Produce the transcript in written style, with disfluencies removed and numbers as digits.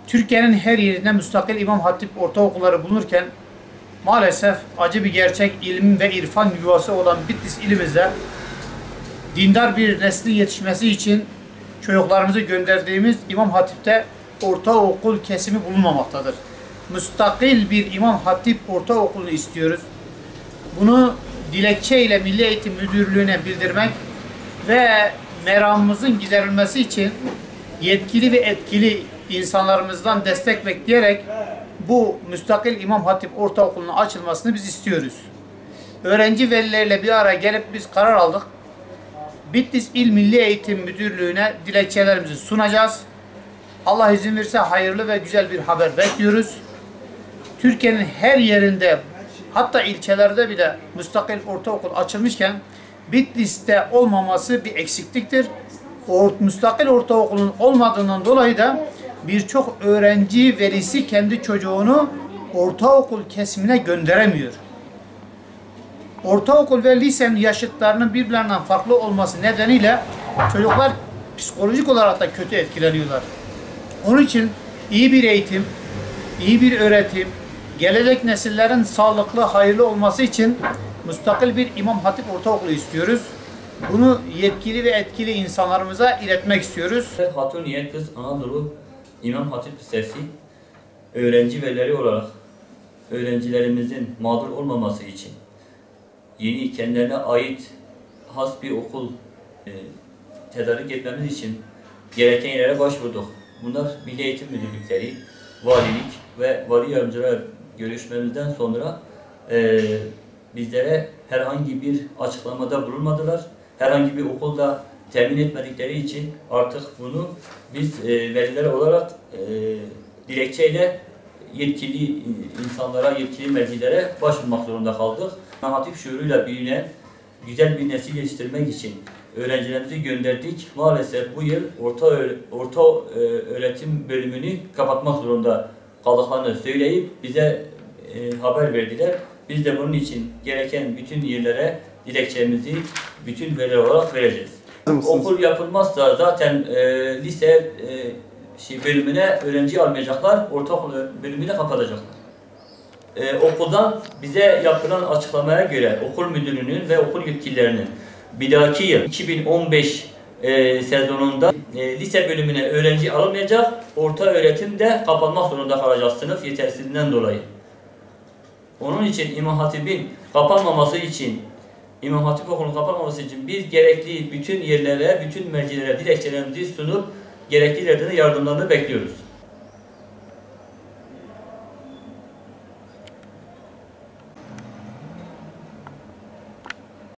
Türkiye'nin her yerinde müstakil İmam Hatip ortaokulları bulunurken maalesef acı bir gerçek, ilim ve irfan yuvası olan Bitlis ilimizde dindar bir neslin yetişmesi için çocuklarımızı gönderdiğimiz İmam Hatip'te ortaokul kesimi bulunmamaktadır. Müstakil bir İmam Hatip ortaokulunu istiyoruz. Bunu dilekçe ile Milli Eğitim Müdürlüğü'ne bildirmek ve meramımızın giderilmesi için yetkili ve etkili insanlarımızdan destek bekleyerek bu müstakil İmam Hatip ortaokulunun açılmasını biz istiyoruz. Öğrenci velileriyle bir araya gelip biz karar aldık. Bitlis İl Milli Eğitim Müdürlüğü'ne dilekçelerimizi sunacağız. Allah izin verirse hayırlı ve güzel bir haber bekliyoruz. Türkiye'nin her yerinde, hatta ilçelerde bile müstakil ortaokul açılmışken Bitlis'te olmaması bir eksikliktir. Müstakil ortaokulun olmadığından dolayı da birçok öğrenci velisi kendi çocuğunu ortaokul kesimine gönderemiyor. Ortaokul ve lisenin yaşıtlarının birbirlerinden farklı olması nedeniyle çocuklar psikolojik olarak da kötü etkileniyorlar. Onun için iyi bir eğitim, iyi bir öğretim, gelecek nesillerin sağlıklı, hayırlı olması için müstakil bir İmam Hatip ortaokulu istiyoruz. Bunu yetkili ve etkili insanlarımıza iletmek istiyoruz. Hatuniye Kız Anadolu İmam Hatip Lisesi öğrenci velileri olarak öğrencilerimizin mağdur olmaması için yeni kendilerine ait has bir okul tedarik etmemiz için gereken yerlere başvurduk. Bunlar Milli Eğitim Müdürlükleri, valilik ve vali yardımcılar görüşmemizden sonra bizlere herhangi bir açıklamada bulunmadılar. Herhangi bir okulda temin etmedikleri için artık bunu biz veliler olarak dilekçeyle yetkili insanlara, yetkili mercilere başvurmak zorunda kaldık. Hatip şuuruyla büyüyen güzel bir nesil yetiştirmek için öğrencilerimizi gönderdik. Maalesef bu yıl orta öğretim bölümünü kapatmak zorunda kaldıklarını söyleyip bize haber verdiler. Biz de bunun için gereken bütün yerlere dilekçemizi bütün veliler olarak vereceğiz. Okul yapılmazsa zaten lise bölümüne öğrenci almayacaklar, ortaokul bölümünü kapatacaklar. Okuldan bize yapılan açıklamaya göre okul müdürünün ve okul yetkililerinin bir dahaki yıl 2015 sezonunda lise bölümüne öğrenci alınmayacak, orta öğretimde kapanmak zorunda kalacak sınıf yetersizliğinden dolayı. Onun için İmam Hatip'in kapanmaması için, İmam Hatip okulunun kapanmaması için biz gerekli bütün yerlere, bütün mercilere dilekçelerimizi sunup gerekli yerden yardımlarını bekliyoruz.